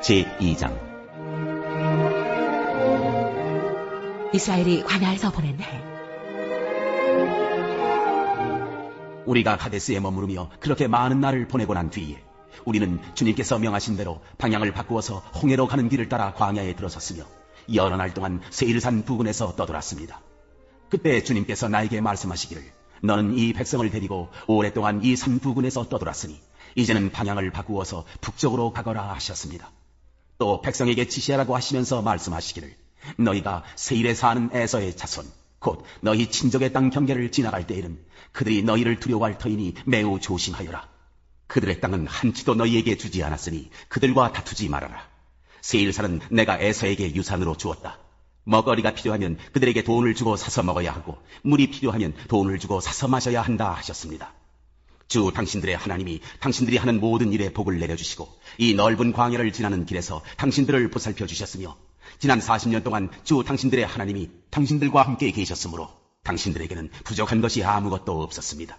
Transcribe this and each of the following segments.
제2장. 이스라엘이 광야에서 보낸 해. 우리가 가데스에 머무르며 그렇게 많은 날을 보내고 난 뒤에 우리는 주님께서 명하신 대로 방향을 바꾸어서 홍해로 가는 길을 따라 광야에 들어섰으며 여러 날 동안 세일산 부근에서 떠돌았습니다. 그때 주님께서 나에게 말씀하시기를, 너는 이 백성을 데리고 오랫동안 이 산 부근에서 떠돌았으니 이제는 방향을 바꾸어서 북쪽으로 가거라 하셨습니다. 또 백성에게 지시하라고 하시면서 말씀하시기를, 너희가 세일에 사는 에서의 자손 곧 너희 친족의 땅 경계를 지나갈 때에는 그들이 너희를 두려워할 터이니 매우 조심하여라. 그들의 땅은 한치도 너희에게 주지 않았으니 그들과 다투지 말아라. 세일산은 내가 에서에게 유산으로 주었다. 먹거리가 필요하면 그들에게 돈을 주고 사서 먹어야 하고 물이 필요하면 돈을 주고 사서 마셔야 한다 하셨습니다. 주 당신들의 하나님이 당신들이 하는 모든 일에 복을 내려주시고 이 넓은 광야를 지나는 길에서 당신들을 보살펴 주셨으며 지난 40년 동안 주 당신들의 하나님이 당신들과 함께 계셨으므로 당신들에게는 부족한 것이 아무것도 없었습니다.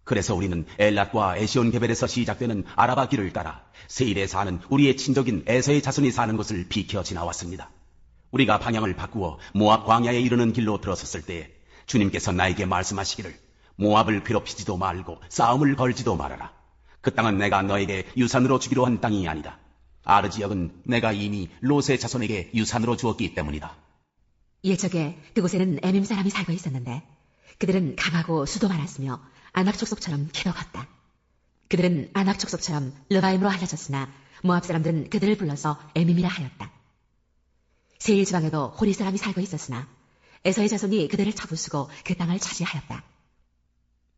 그래서 우리는 엘랏과 에시온 게벨에서 시작되는 아라바 길을 따라 세일에 사는 우리의 친족인 에서의 자손이 사는 곳을 비켜 지나왔습니다. 우리가 방향을 바꾸어 모압 광야에 이르는 길로 들어섰을 때에 주님께서 나에게 말씀하시기를, 모압을 괴롭히지도 말고 싸움을 걸지도 말아라. 그 땅은 내가 너에게 유산으로 주기로 한 땅이 아니다. 아르 지역은 내가 이미 롯의 자손에게 유산으로 주었기 때문이다. 옛적에 그곳에는 에밈 사람이 살고 있었는데 그들은 강하고 수도 많았으며 아낙 족속처럼 키도 컸다. 그들은 아낙 족속처럼 르바임으로 알려졌으나 모압 사람들은 그들을 불러서 에밈이라 하였다. 세일 지방에도 호리 사람이 살고 있었으나 에서의 자손이 그들을 쳐부수고 그 땅을 차지하였다.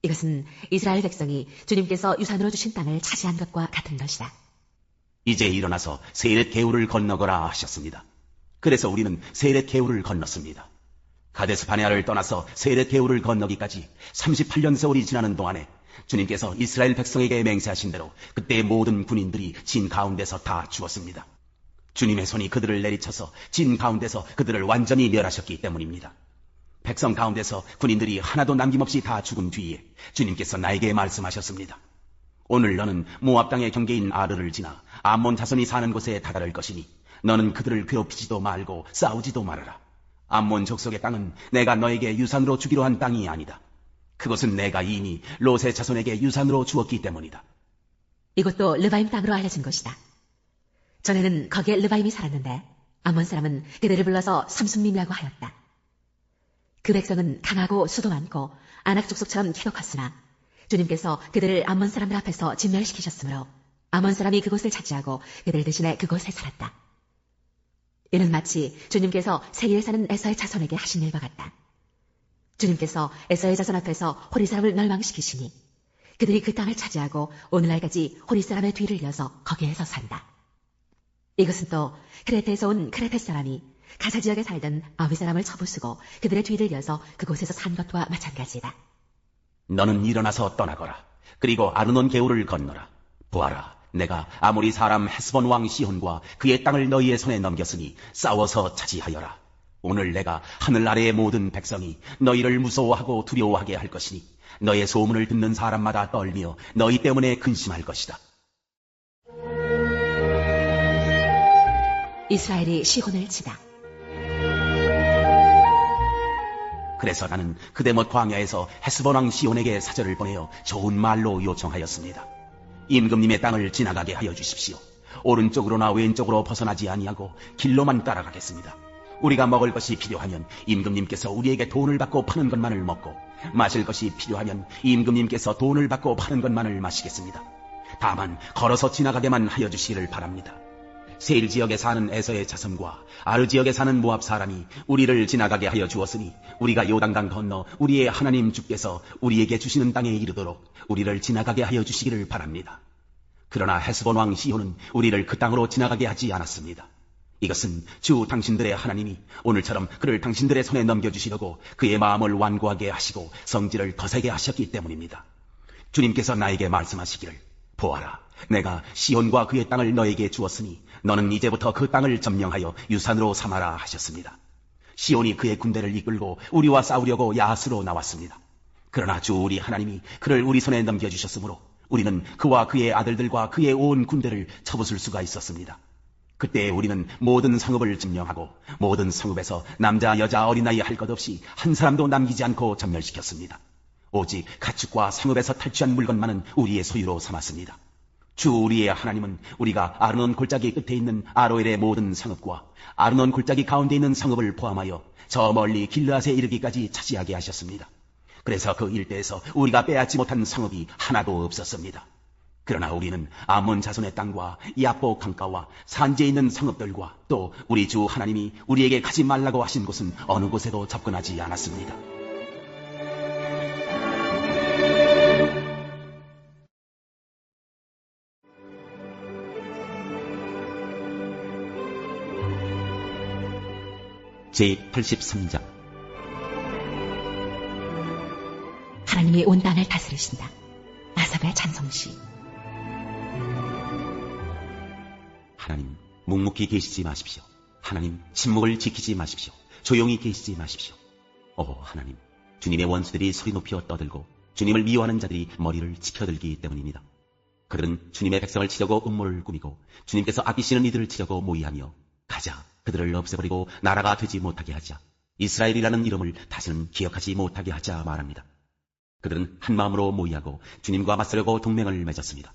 이것은 이스라엘 백성이 주님께서 유산으로 주신 땅을 차지한 것과 같은 것이다. 이제 일어나서 세렛 게울을 건너거라 하셨습니다. 그래서 우리는 세렛 게울을 건넜습니다. 가데스 바네아를 떠나서 세렛 게울을 건너기까지 38년 세월이 지나는 동안에 주님께서 이스라엘 백성에게 맹세하신 대로 그때의 모든 군인들이 진 가운데서 다 죽었습니다. 주님의 손이 그들을 내리쳐서 진 가운데서 그들을 완전히 멸하셨기 때문입니다. 백성 가운데서 군인들이 하나도 남김없이 다 죽은 뒤에 주님께서 나에게 말씀하셨습니다. 오늘 너는 모압 땅의 경계인 아르를 지나 암몬 자손이 사는 곳에 다다를 것이니 너는 그들을 괴롭히지도 말고 싸우지도 말아라. 암몬 족속의 땅은 내가 너에게 유산으로 주기로 한 땅이 아니다. 그것은 내가 이미 롯의 자손에게 유산으로 주었기 때문이다. 이것도 르바임 땅으로 알려진 것이다. 전에는 거기에 르바임이 살았는데 암몬 사람은 그들을 불러서 삼순밈이라고 하였다. 그 백성은 강하고 수도 많고 아낙 족속처럼 키도 컸으나 주님께서 그들을 암몬 사람들 앞에서 진멸시키셨으므로 암몬 사람이 그곳을 차지하고 그들 대신에 그곳에 살았다. 이는 마치 주님께서 세일에 사는 에서의 자손에게 하신 일과 같다. 주님께서 에서의 자손 앞에서 호리 사람을 멸망시키시니 그들이 그 땅을 차지하고 오늘날까지 호리 사람의 뒤를 이어서 거기에서 산다. 이것은 또 크레테에서 온 크레테 사람이 가사 지역에 살던 아위 사람을 쳐부수고 그들의 뒤를 이어서 그곳에서 산 것과 마찬가지다. 너는 일어나서 떠나거라. 그리고 아르논 게울을 건너라. 보아라, 내가 아모리 사람 헤스본 왕 시혼과 그의 땅을 너희의 손에 넘겼으니 싸워서 차지하여라. 오늘 내가 하늘 아래의 모든 백성이 너희를 무서워하고 두려워하게 할 것이니 너의 소문을 듣는 사람마다 떨며 너희 때문에 근심할 것이다. 이스라엘이 시혼을 치다. 그래서 나는 그대못 광야에서 헤스본 왕 시온에게 사절을 보내어 좋은 말로 요청하였습니다. 임금님의 땅을 지나가게 하여 주십시오. 오른쪽으로나 왼쪽으로 벗어나지 아니하고 길로만 따라가겠습니다. 우리가 먹을 것이 필요하면 임금님께서 우리에게 돈을 받고 파는 것만을 먹고 마실 것이 필요하면 임금님께서 돈을 받고 파는 것만을 마시겠습니다. 다만 걸어서 지나가게만 하여 주시기를 바랍니다. 세일 지역에 사는 에서의 자손과 아르 지역에 사는 모압 사람이 우리를 지나가게 하여 주었으니 우리가 요단강 건너 우리의 하나님 주께서 우리에게 주시는 땅에 이르도록 우리를 지나가게 하여 주시기를 바랍니다. 그러나 헤스본 왕 시온은 우리를 그 땅으로 지나가게 하지 않았습니다. 이것은 주 당신들의 하나님이 오늘처럼 그를 당신들의 손에 넘겨주시려고 그의 마음을 완고하게 하시고 성질을 거세게 하셨기 때문입니다. 주님께서 나에게 말씀하시기를, 보아라, 내가 시온과 그의 땅을 너에게 주었으니 너는 이제부터 그 땅을 점령하여 유산으로 삼아라 하셨습니다. 시온이 그의 군대를 이끌고 우리와 싸우려고 야하스로 나왔습니다. 그러나 주 우리 하나님이 그를 우리 손에 넘겨주셨으므로 우리는 그와 그의 아들들과 그의 온 군대를 쳐부술 수가 있었습니다. 그때 우리는 모든 성읍을 점령하고 모든 성읍에서 남자, 여자, 어린아이 할 것 없이 한 사람도 남기지 않고 전멸시켰습니다. 오직 가축과 성읍에서 탈취한 물건만은 우리의 소유로 삼았습니다. 주 우리의 하나님은 우리가 아르논 골짜기 끝에 있는 아로엘의 모든 성읍과 아르논 골짜기 가운데 있는 성읍을 포함하여 저 멀리 길르앗에 이르기까지 차지하게 하셨습니다. 그래서 그 일대에서 우리가 빼앗지 못한 성읍이 하나도 없었습니다. 그러나 우리는 아몬 자손의 땅과 야보 강가와 산지에 있는 성읍들과 또 우리 주 하나님이 우리에게 가지 말라고 하신 곳은 어느 곳에도 접근하지 않았습니다. 제83장 하나님이 온 땅을 다스리신다. 아삽의 찬송시. 하나님, 묵묵히 계시지 마십시오. 하나님, 침묵을 지키지 마십시오. 조용히 계시지 마십시오. 하나님, 주님의 원수들이 소리 높여 떠들고 주님을 미워하는 자들이 머리를 치켜들기 때문입니다. 그들은 주님의 백성을 치려고 음모를 꾸미고 주님께서 아끼시는 이들을 치려고 모의하며 가자, 그들을 없애버리고 나라가 되지 못하게 하자, 이스라엘이라는 이름을 다시는 기억하지 못하게 하자 말합니다. 그들은 한 마음으로 모의하고 주님과 맞서려고 동맹을 맺었습니다.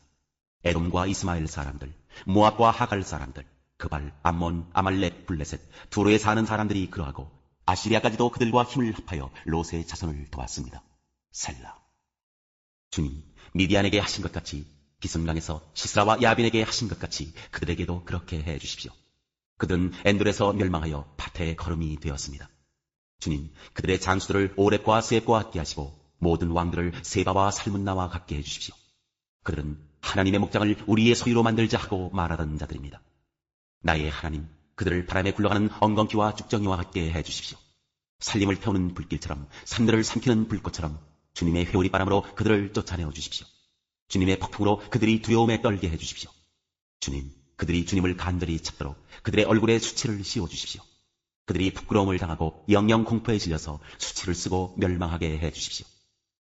에돔과 이스마엘 사람들, 모압과 하갈 사람들, 그발, 암몬, 아말렉, 블레셋, 두로에 사는 사람들이 그러하고 아시리아까지도 그들과 힘을 합하여 롯의 자손을 도왔습니다. 셀라. 주님, 미디안에게 하신 것 같이 기슭강에서 시스라와 야빈에게 하신 것 같이 그들에게도 그렇게 해 주십시오. 그들은 엔돌에서 멸망하여 밭에 거름이 되었습니다. 주님, 그들의 장수들을 오렙과 스앱과 같게 하시고 모든 왕들을 세바와 살문나와 같게 해주십시오. 그들은 하나님의 목장을 우리의 소유로 만들자 하고 말하던 자들입니다. 나의 하나님, 그들을 바람에 굴러가는 엉겅퀴와 쭉정이와 같게 해주십시오. 산림을 태우는 불길처럼, 산들을 삼키는 불꽃처럼 주님의 회오리 바람으로 그들을 쫓아내어 주십시오. 주님의 폭풍으로 그들이 두려움에 떨게 해주십시오. 주님, 그들이 주님을 간절히 찾도록 그들의 얼굴에 수치를 씌워주십시오. 그들이 부끄러움을 당하고 영영 공포에 질려서 수치를 쓰고 멸망하게 해주십시오.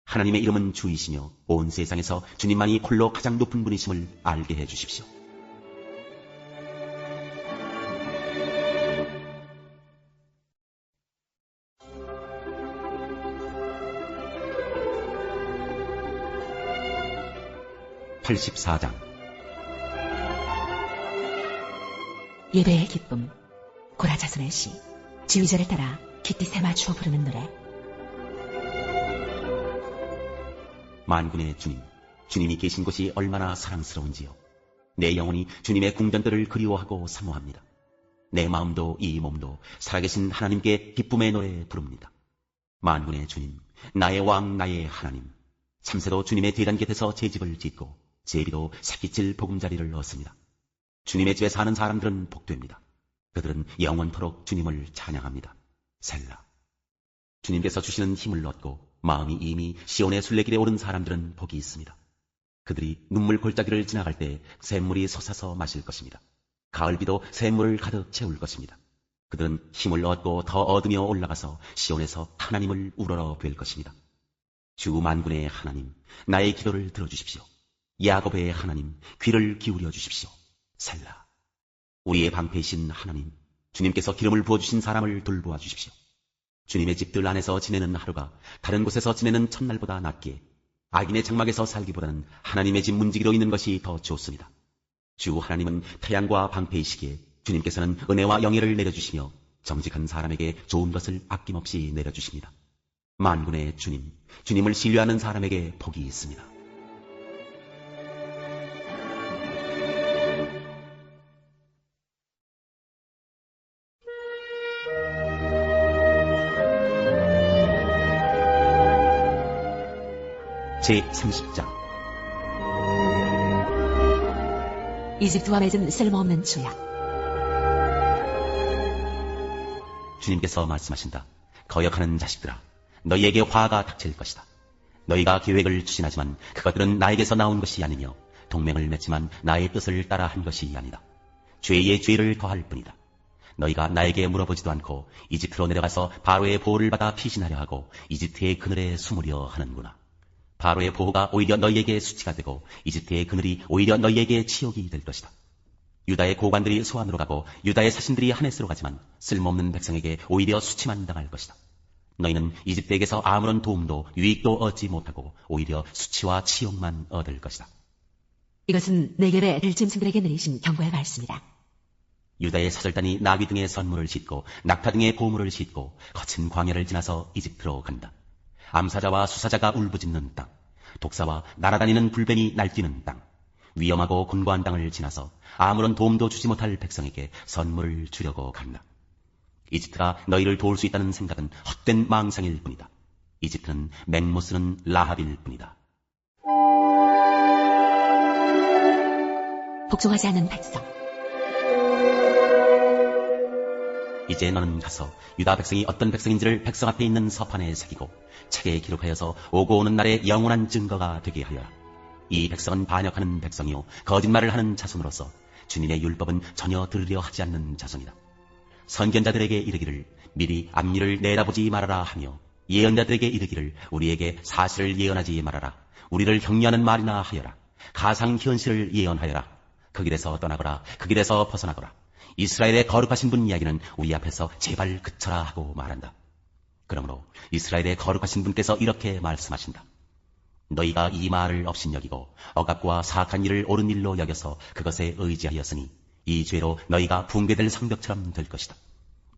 하나님의 이름은 주이시며 온 세상에서 주님만이 홀로 가장 높은 분이심을 알게 해주십시오. (84장) 예배의 기쁨, 고라 자손의 시, 지휘자를 따라 기띠세 맞추어 부르는 노래. 만군의 주님, 주님이 계신 곳이 얼마나 사랑스러운지요. 내 영혼이 주님의 궁전들을 그리워하고 사모합니다. 내 마음도 이 몸도 살아계신 하나님께 기쁨의 노래 부릅니다. 만군의 주님, 나의 왕, 나의 하나님, 참새도 주님의 대단 곁에서 제 집을 짓고 제비도 새끼칠 보금자리를 얻습니다. 주님의 집에 사는 사람들은 복됩니다. 그들은 영원토록 주님을 찬양합니다. 셀라. 주님께서 주시는 힘을 얻고 마음이 이미 시온의 순례길에 오른 사람들은 복이 있습니다. 그들이 눈물 골짜기를 지나갈 때 샘물이 솟아서 마실 것입니다. 가을비도 샘물을 가득 채울 것입니다. 그들은 힘을 얻고 더 얻으며 올라가서 시온에서 하나님을 우러러 뵐 것입니다. 주 만군의 하나님, 나의 기도를 들어주십시오. 야곱의 하나님, 귀를 기울여 주십시오. 셀라. 우리의 방패이신 하나님, 주님께서 기름을 부어주신 사람을 돌보아 주십시오. 주님의 집들 안에서 지내는 하루가 다른 곳에서 지내는 첫날보다 낫기에 악인의 장막에서 살기보다는 하나님의 집 문지기로 있는 것이 더 좋습니다. 주 하나님은 태양과 방패이시기에 주님께서는 은혜와 영예를 내려주시며 정직한 사람에게 좋은 것을 아낌없이 내려주십니다. 만군의 주님, 주님을 신뢰하는 사람에게 복이 있습니다. 제30장 이집트와 맺은 쓸모없는 조약. 주님께서 말씀하신다. 거역하는 자식들아, 너희에게 화가 닥칠 것이다. 너희가 계획을 추진하지만 그것들은 나에게서 나온 것이 아니며 동맹을 맺지만 나의 뜻을 따라 한 것이 아니다. 죄의 죄를 더할 뿐이다. 너희가 나에게 물어보지도 않고 이집트로 내려가서 바로의 보호를 받아 피신하려 하고 이집트의 그늘에 숨으려 하는구나. 바로의 보호가 오히려 너희에게 수치가 되고 이집트의 그늘이 오히려 너희에게 치욕이 될 것이다. 유다의 고관들이 소안으로 가고 유다의 사신들이 하네스로 가지만 쓸모없는 백성에게 오히려 수치만 당할 것이다. 너희는 이집트에게서 아무런 도움도 유익도 얻지 못하고 오히려 수치와 치욕만 얻을 것이다. 이것은 네겝의 들짐승들에게 내리신 경고의 말씀이다. 유다의 사절단이 나귀 등의 선물을 싣고 낙타 등의 보물을 싣고 거친 광야를 지나서 이집트로 간다. 암사자와 수사자가 울부짖는 땅, 독사와 날아다니는 불뱀이 날뛰는 땅, 위험하고 곤고한 땅을 지나서 아무런 도움도 주지 못할 백성에게 선물을 주려고 간다. 이집트가 너희를 도울 수 있다는 생각은 헛된 망상일 뿐이다. 이집트는 맹모 쓰는 라합일 뿐이다. 복종하지 않는 백성. 이제 너는 가서 유다 백성이 어떤 백성인지를 백성 앞에 있는 서판에 새기고 책에 기록하여서 오고 오는 날에 영원한 증거가 되게 하여라. 이 백성은 반역하는 백성이요 거짓말을 하는 자손으로서 주님의 율법은 전혀 들으려 하지 않는 자손이다. 선견자들에게 이르기를 미리 앞일을 내다보지 말아라 하며 예언자들에게 이르기를 우리에게 사실을 예언하지 말아라. 우리를 격려하는 말이나 하여라. 가상현실을 예언하여라. 그 길에서 떠나거라. 그 길에서 벗어나거라. 이스라엘의 거룩하신 분 이야기는 우리 앞에서 제발 그쳐라 하고 말한다. 그러므로 이스라엘의 거룩하신 분께서 이렇게 말씀하신다. 너희가 이 말을 업신여기고 억압과 사악한 일을 옳은 일로 여겨서 그것에 의지하였으니 이 죄로 너희가 붕괴될 성벽처럼 될 것이다.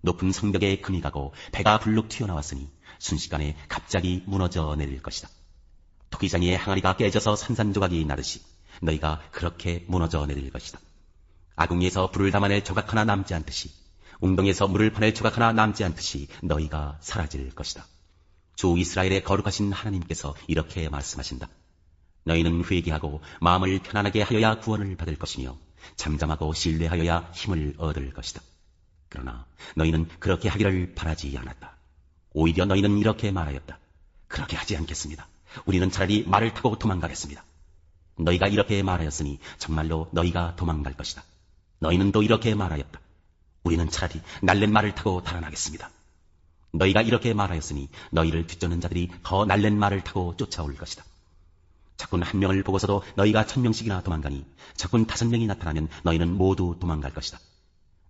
높은 성벽에 금이 가고 배가 불룩 튀어나왔으니 순식간에 갑자기 무너져 내릴 것이다. 토기장이의 항아리가 깨져서 산산조각이 나듯이 너희가 그렇게 무너져 내릴 것이다. 아궁이에서 불을 담아낼 조각 하나 남지 않듯이 웅덩이에서 물을 퍼낼 조각 하나 남지 않듯이 너희가 사라질 것이다. 주 이스라엘의 거룩하신 하나님께서 이렇게 말씀하신다. 너희는 회개하고 마음을 편안하게 하여야 구원을 받을 것이며 잠잠하고 신뢰하여야 힘을 얻을 것이다. 그러나 너희는 그렇게 하기를 바라지 않았다. 오히려 너희는 이렇게 말하였다. 그렇게 하지 않겠습니다. 우리는 차라리 말을 타고 도망가겠습니다. 너희가 이렇게 말하였으니 정말로 너희가 도망갈 것이다. 너희는 또 이렇게 말하였다. 우리는 차라리 날랜 말을 타고 달아나겠습니다. 너희가 이렇게 말하였으니 너희를 뒤쫓는 자들이 더 날랜 말을 타고 쫓아올 것이다. 적군 한 명을 보고서도 너희가 1000명씩이나 도망가니 적군 5명이 나타나면 너희는 모두 도망갈 것이다.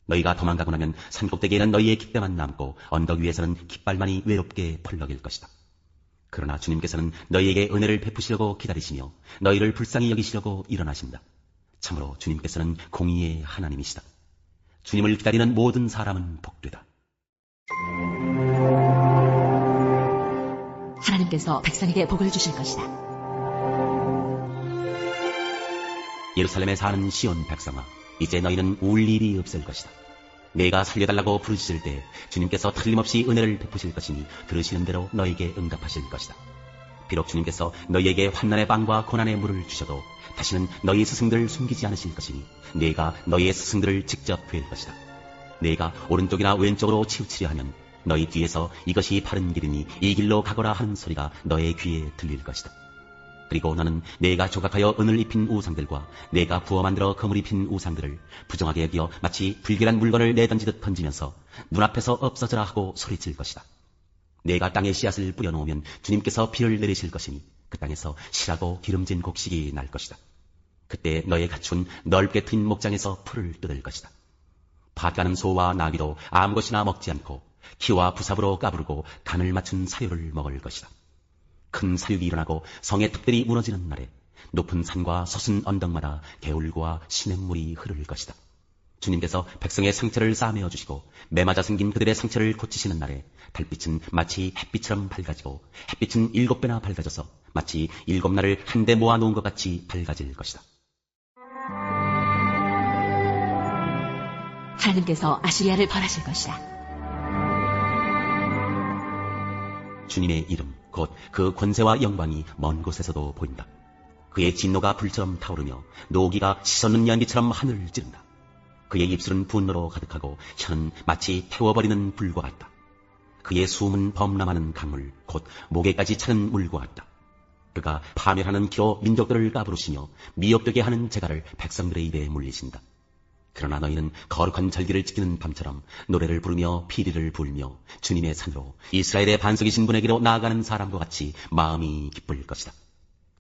너희가 도망가고 나면 산꼭대기에는 너희의 깃대만 남고 언덕 위에서는 깃발만이 외롭게 펄럭일 것이다. 그러나 주님께서는 너희에게 은혜를 베푸시려고 기다리시며 너희를 불쌍히 여기시려고 일어나신다. 참으로 주님께서는 공의의 하나님이시다. 주님을 기다리는 모든 사람은 복되다. 하나님께서 백성에게 복을 주실 것이다. 예루살렘에 사는 시온 백성아, 이제 너희는 울 일이 없을 것이다. 내가 살려달라고 부르짖을 때 주님께서 틀림없이 은혜를 베푸실 것이니 들으시는 대로 너희에게 응답하실 것이다. 비록 주님께서 너희에게 환난의 빵과 고난의 물을 주셔도 다시는 너희 스승들을 숨기지 않으실 것이니 내가 너희의 스승들을 직접 뵐 것이다. 내가 오른쪽이나 왼쪽으로 치우치려 하면 너희 뒤에서 이것이 바른 길이니 이 길로 가거라 하는 소리가 너의 귀에 들릴 것이다. 그리고 너는 내가 조각하여 은을 입힌 우상들과 내가 부어 만들어 금을 입힌 우상들을 부정하게 여겨 마치 불길한 물건을 내던지듯 던지면서 눈앞에서 없어져라 하고 소리칠 것이다. 내가 땅에 씨앗을 뿌려놓으면 주님께서 비를 내리실 것이니 그 땅에서 실하고 기름진 곡식이 날 것이다. 그때 너의 갖춘 넓게 트인 목장에서 풀을 뜯을 것이다. 밭가는 소와 나귀도 아무 것이나 먹지 않고 키와 부삽으로 까부르고 간을 맞춘 사료를 먹을 것이다. 큰 사육이 일어나고 성의 턱들이 무너지는 날에 높은 산과 솟은 언덕마다 개울과 시냇물이 흐를 것이다. 주님께서 백성의 상처를 싸매어 주시고 매맞아 생긴 그들의 상처를 고치시는 날에 달빛은 마치 햇빛처럼 밝아지고 햇빛은 7배나 밝아져서 마치 7날을 한데 모아놓은 것 같이 밝아질 것이다. 하나님께서 아시리아를 벌하실 것이다. 주님의 이름 곧 그 권세와 영광이 먼 곳에서도 보인다. 그의 진노가 불처럼 타오르며 노기가 씻어놓는 연기처럼 하늘을 찌른다. 그의 입술은 분노로 가득하고 혀는 마치 태워버리는 불과 같다. 그의 숨은 범람하는 강물 곧 목에까지 차는 물과 같다. 그가 파멸하는 기로 민족들을 까부르시며 미혹되게 하는 재갈을 백성들의 입에 물리신다. 그러나 너희는 거룩한 절기를 지키는 밤처럼 노래를 부르며 피리를 불며 주님의 산으로 이스라엘의 반석이신 분에게로 나아가는 사람과 같이 마음이 기쁠 것이다.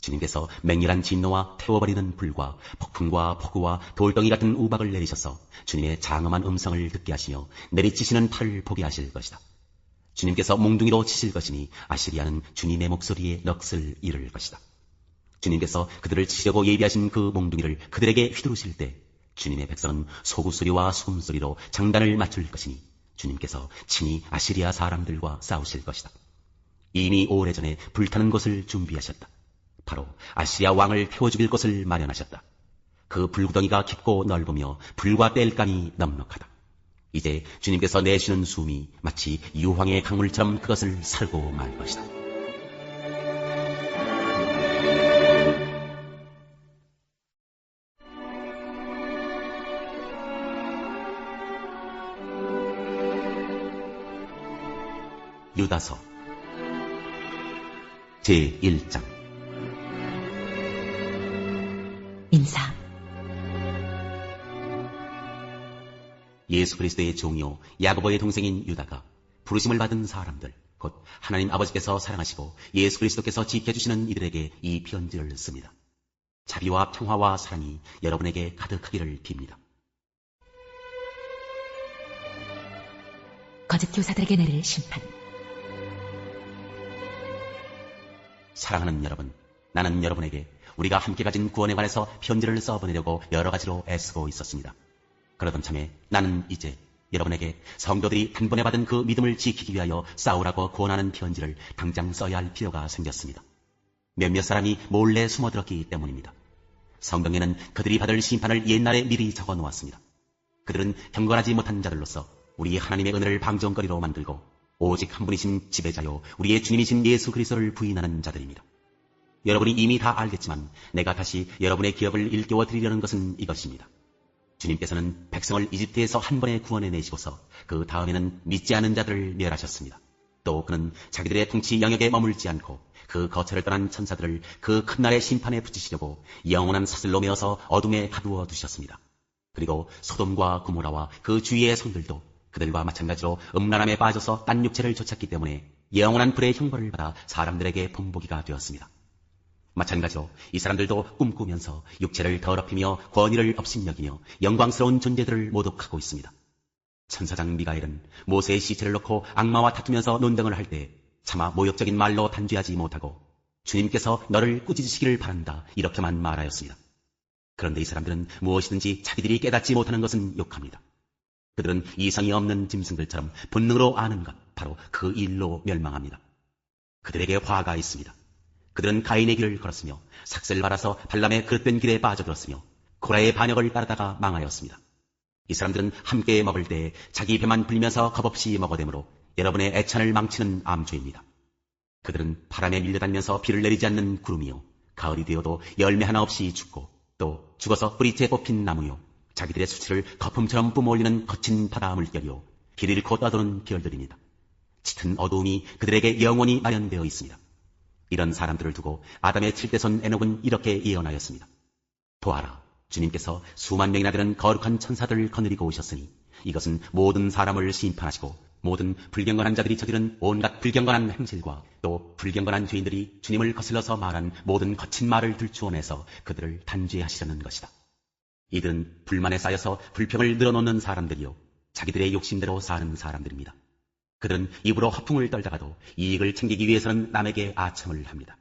주님께서 맹렬한 진노와 태워버리는 불과 폭풍과 폭우와 돌덩이 같은 우박을 내리셔서 주님의 장엄한 음성을 듣게 하시며 내리치시는 팔을 보게 하실 것이다. 주님께서 몽둥이로 치실 것이니 아시리아는 주님의 목소리에 넋을 잃을 것이다. 주님께서 그들을 치려고 예비하신 그 몽둥이를 그들에게 휘두르실 때 주님의 백성은 소구소리와 수금소리로 장단을 맞출 것이니 주님께서 친히 아시리아 사람들과 싸우실 것이다. 이미 오래전에 불타는 곳을 준비하셨다. 바로 아시리아 왕을 태워 죽일 곳을 마련하셨다. 그 불구덩이가 깊고 넓으며 불과 땔감이 넉넉하다. 이제 주님께서 내쉬는 숨이 마치 유황의 강물처럼 그것을 살고 말 것이다. 유다서 제1장 인사. 예수 그리스도의 종이요 야고보의 동생인 유다가 부르심을 받은 사람들, 곧 하나님 아버지께서 사랑하시고 예수 그리스도께서 지켜주시는 이들에게 이 편지를 씁니다. 자비와 평화와 사랑이 여러분에게 가득하기를 빕니다. 거짓 교사들에게 내릴 심판. 사랑하는 여러분, 나는 여러분에게 우리가 함께 가진 구원에 관해서 편지를 써보내려고 여러 가지로 애쓰고 있었습니다. 그러던 참에 나는 이제 여러분에게 성도들이 단번에 받은 그 믿음을 지키기 위하여 싸우라고 권하는 편지를 당장 써야 할 필요가 생겼습니다. 몇몇 사람이 몰래 숨어들었기 때문입니다. 성경에는 그들이 받을 심판을 옛날에 미리 적어놓았습니다. 그들은 경건하지 못한 자들로서 우리 하나님의 은혜를 방정거리로 만들고 오직 한 분이신 지배자요 우리의 주님이신 예수 그리스도를 부인하는 자들입니다. 여러분이 이미 다 알겠지만 내가 다시 여러분의 기억을 일깨워 드리려는 것은 이것입니다. 주님께서는 백성을 이집트에서 한 번에 구원해 내시고서 그 다음에는 믿지 않은 자들을 멸하셨습니다. 또 그는 자기들의 통치 영역에 머물지 않고 그 거처를 떠난 천사들을 그 큰 날의 심판에 붙이시려고 영원한 사슬로 메어서 어둠에 가두어 두셨습니다. 그리고 소돔과 고모라와 그 주위의 성들도 그들과 마찬가지로 음란함에 빠져서 딴 육체를 좇았기 때문에 영원한 불의 형벌을 받아 사람들에게 본보기가 되었습니다. 마찬가지로 이 사람들도 꿈꾸면서 육체를 더럽히며 권위를 업신여기며 영광스러운 존재들을 모독하고 있습니다. 천사장 미가엘은 모세의 시체를 놓고 악마와 다투면서 논쟁을 할 때 차마 모욕적인 말로 단죄하지 못하고 주님께서 너를 꾸짖으시기를 바란다 이렇게만 말하였습니다. 그런데 이 사람들은 무엇이든지 자기들이 깨닫지 못하는 것은 욕합니다. 그들은 이성이 없는 짐승들처럼 본능으로 아는 것, 바로 그 일로 멸망합니다. 그들에게 화가 있습니다. 그들은 가인의 길을 걸었으며 삭슬 발아서 발람의 그릇된 길에 빠져들었으며 고라의 반역을 따르다가 망하였습니다. 이 사람들은 함께 먹을 때 자기 배만 불리면서 겁없이 먹어대므로 여러분의 애찬을 망치는 암초입니다. 그들은 바람에 밀려다니면서 비를 내리지 않는 구름이요 가을이 되어도 열매 하나 없이 죽고 또 죽어서 뿌리째 뽑힌 나무요 자기들의 수치를 거품처럼 뿜어올리는 거친 바다 물결이요 길 잃고 떠도는 별들입니다. 짙은 어두움이 그들에게 영원히 마련되어 있습니다. 이런 사람들을 두고 아담의 칠대손 에녹은 이렇게 예언하였습니다. 보아라, 주님께서 수만 명이나 되는 거룩한 천사들을 거느리고 오셨으니 이것은 모든 사람을 심판하시고 모든 불경건한 자들이 저지른 온갖 불경건한 행실과 또 불경건한 죄인들이 주님을 거슬러서 말한 모든 거친 말을 들추어내서 그들을 단죄하시려는 것이다. 이들은 불만에 쌓여서 불평을 늘어놓는 사람들이요 자기들의 욕심대로 사는 사람들입니다. 그들은 입으로 허풍을 떨다가도 이익을 챙기기 위해서는 남에게 아첨을 합니다.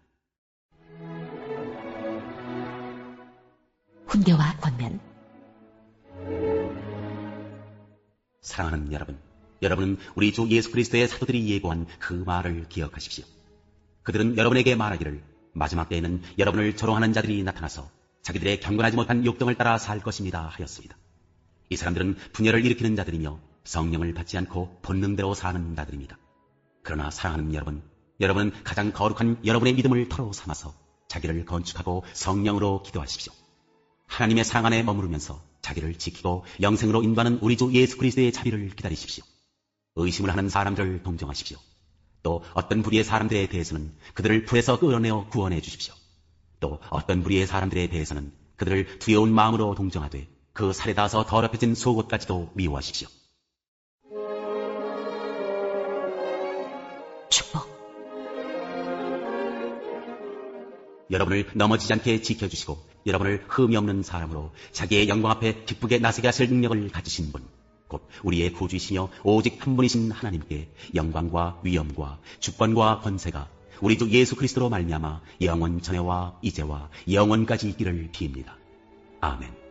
훈계와 권면. 사랑하는 여러분, 여러분은 우리 주 예수 그리스도의 사도들이 예고한 그 말을 기억하십시오. 그들은 여러분에게 말하기를 마지막 때에는 여러분을 조롱하는 자들이 나타나서 자기들의 경건하지 못한 욕정을 따라 살 것입니다 하였습니다. 이 사람들은 분열을 일으키는 자들이며 성령을 받지 않고 본능대로 사는 자들입니다. 그러나 사랑하는 여러분, 여러분은 가장 거룩한 여러분의 믿음을 터로 삼아서 자기를 건축하고 성령으로 기도하십시오. 하나님의 사랑 안에 머무르면서 자기를 지키고 영생으로 인도하는 우리 주 예수 그리스도의 자비를 기다리십시오. 의심을 하는 사람들을 동정하십시오. 또 어떤 불의의 사람들에 대해서는 그들을 불에서 끌어내어 구원해 주십시오. 또 어떤 불의의 사람들에 대해서는 그들을 두려운 마음으로 동정하되 그 살에 닿아서 더럽혀진 속옷까지도 미워하십시오. 축복. 여러분을 넘어지지 않게 지켜주시고 여러분을 흠이 없는 사람으로 자기의 영광 앞에 기쁘게 나서게 하실 능력을 가지신 분, 곧 우리의 구주이시며 오직 한 분이신 하나님께 영광과 위엄과 주권과 권세가 우리 주 예수 그리스도로 말미암아 영원 전에와 이제와 영원까지 있기를 빕니다. 아멘.